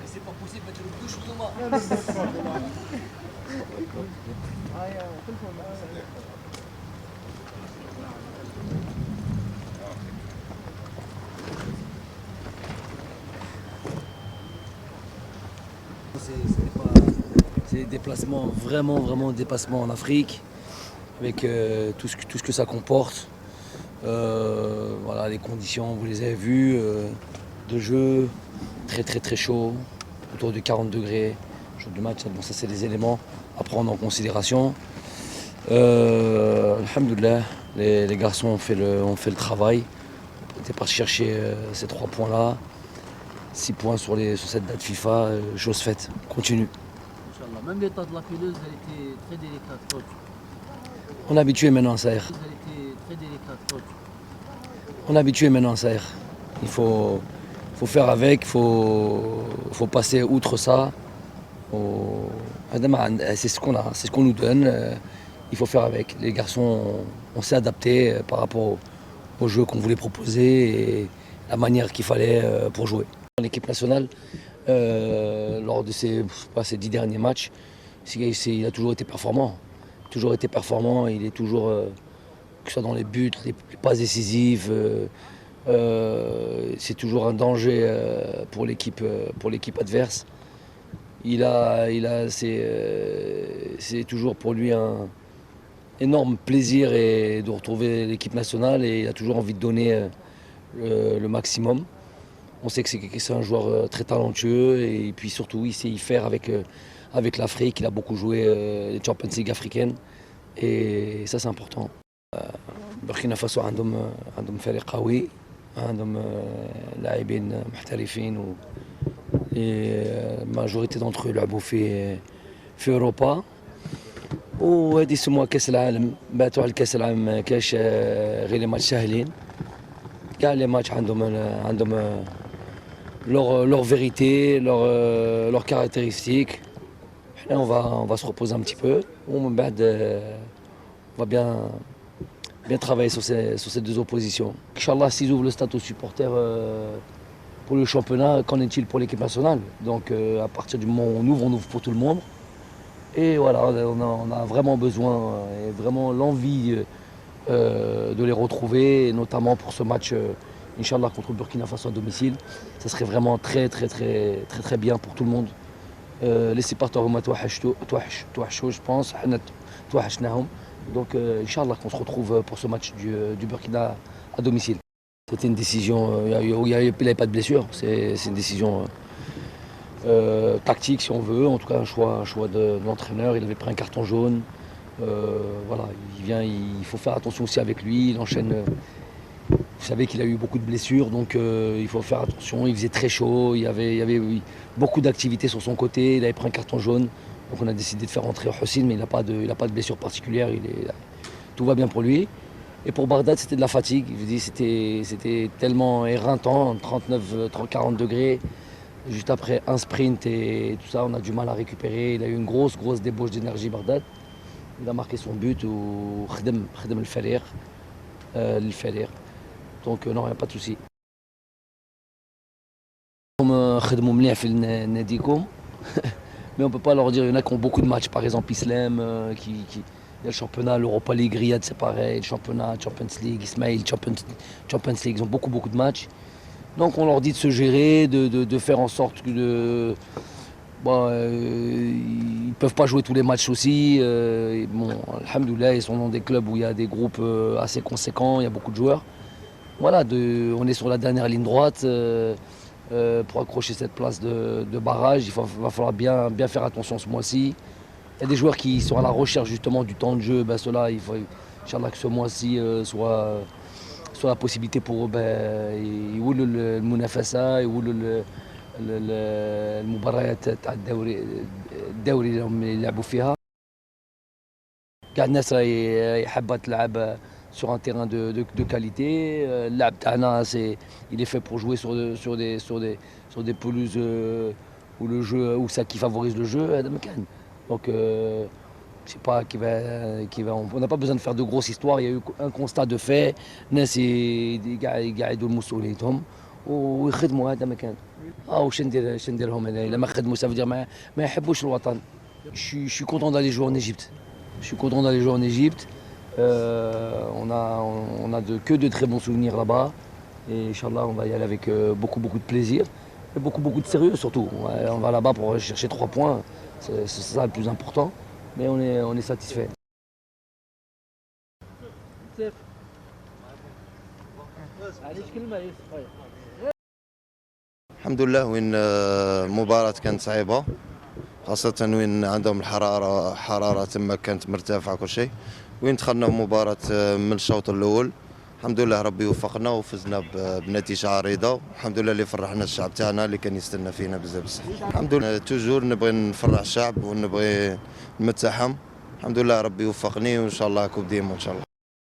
C'est pas possible de le bouche Thomas. C'est des déplacements, vraiment des déplacements en Afrique, avec tout ce que ça comporte. Voilà, les conditions, vous les avez vues, de jeu, très chaud, autour de 40 degrés. Jour du match, bon, ça c'est des éléments à prendre en considération. Alhamdoulilah, les garçons ont fait le travail. On était parti chercher ces 3 points-là. 6 points sur cette date FIFA, chose faite, continue. Inch'Allah. Même l'état de la pelouse, elle était très délicate, coach. On est habitué maintenant à ça. Elle était très délicate, coach. On est habitué maintenant à ça. Il faut faire avec, il faut passer outre ça. C'est ce qu'on a, c'est ce qu'on nous donne. Il faut faire avec. Les garçons, on s'est adapté par rapport au jeu qu'on voulait proposer et la manière qu'il fallait pour jouer. L'équipe nationale, lors de ces 10 derniers matchs, il a toujours été performant. Il est toujours, que ce soit dans les buts, les passes décisives, c'est toujours un danger pour l'équipe adverse. C'est toujours pour lui un énorme plaisir de retrouver l'équipe nationale et il a toujours envie de donner le maximum. On sait que c'est un joueur très talentueux et puis surtout il sait y faire avec l'Afrique. Il a beaucoup joué les Champions League africaines et ça c'est important. Burkina Faso عندهم فريق قوي, عندهم لاعبين محترفين الماجوريتي d'entre eux لعبوا في اوروبا وهذه يسموها كاس العالم. باتوا على كاس العالم ما كاش غير لي ماتش ساهلين. كاع لي ماتش عندهم leur vérité, leurs caractéristiques. Là, on va se reposer un petit peu. On va bien travailler sur ces 2 oppositions. Inch'Allah, s'ils ouvrent le statut supporter pour le championnat, qu'en est-il pour l'équipe nationale? Donc à partir du moment où on ouvre pour tout le monde. Et voilà, on a vraiment besoin et vraiment l'envie de les retrouver, et notamment pour ce match Inch'Allah contre le Burkina Faso à domicile. Ça serait vraiment très bien pour tout le monde. Les supporters je pense. Donc Inch'Allah qu'on se retrouve pour ce match du Burkina à domicile. C'était une décision, il n'y avait pas de blessure, c'est une décision tactique si on veut, en tout cas un choix de l'entraîneur. Il avait pris un carton jaune. Voilà, il faut faire attention aussi avec lui, il enchaîne. Vous savez qu'il a eu beaucoup de blessures, donc il faut faire attention. Il faisait très chaud, il y avait beaucoup d'activités sur son côté, il avait pris un carton jaune. Donc on a décidé de faire rentrer Houssine, mais il n'a pas de blessure particulière, tout va bien pour lui. Et pour Bardad, c'était de la fatigue. Je vous dis, c'était tellement éreintant, 39-40 degrés. Juste après un sprint et tout ça, on a du mal à récupérer. Il a eu une grosse débauche d'énergie, Bardad. Il a marqué son but au Khdem el-Falir. Donc non, il n'y a pas de souci. خدموا مليح في ناديكم. Mais on ne peut pas leur dire, il y en a qui ont beaucoup de matchs, par exemple Islam, il y a le championnat, l'Europa League, Riyad c'est pareil, le championnat, Champions League, Ismail, Champions League, ils ont beaucoup de matchs. Donc on leur dit de se gérer, de faire en sorte que ils ne peuvent pas jouer tous les matchs aussi. Bon, alhamdoulilah, ils sont dans des clubs où il y a des groupes assez conséquents, il y a beaucoup de joueurs. Voilà, on est sur la dernière ligne droite. Pour accrocher cette place de barrage, va falloir bien faire attention ce mois-ci. Il y a des joueurs qui sont à la recherche justement du temps de jeu. Ceux-là, il faut Inch'Allah que ce mois-ci soit la possibilité pour eux. يولوا المنافسة يولوا المباريات تاع الدوري اللي هم يلعبوا فيها. كاع الناس راهي حابة تلعب sur un terrain de qualité. L'ab Tana, il est fait pour jouer sur des pelouses où ça qui favorise le jeu. Donc je sais pas on n'a pas besoin de faire de grosses histoires. Il y a eu un constat de fait. الناس قاعد يدوا المسؤوليتهم ويخدموا هذا مكان. واش ندير لهم انا الا ما خدموا سافدير ما يحبوش الوطن. Je suis content d'aller jouer en Égypte. Je suis content d'aller jouer en Égypte. On a que de très bons souvenirs là-bas. Et Inch'Allah, on va y aller avec beaucoup de plaisir. Et beaucoup de sérieux surtout. On va là-bas pour chercher 3 points. C'est ça le plus important. Mais on est satisfait. معليش كلمه يوسف. الحمد لله. وين المباراة كانت صعيبة، خاصة وين عندهم حرارة تما كانت مرتفعة كل شيء. وين دخلنا مباراة من الشوط الأول الحمد لله ربي وفقنا وفزنا بنتيجة عريضة. الحمد لله اللي فرحنا الشعب تاعنا اللي كان يستنى فينا بزاف. الحمد لله توجور نبغي نفرح الشعب ونبغي نمتعهم. الحمد لله ربي وفقني وإن شاء الله كوب ديما إن شاء الله.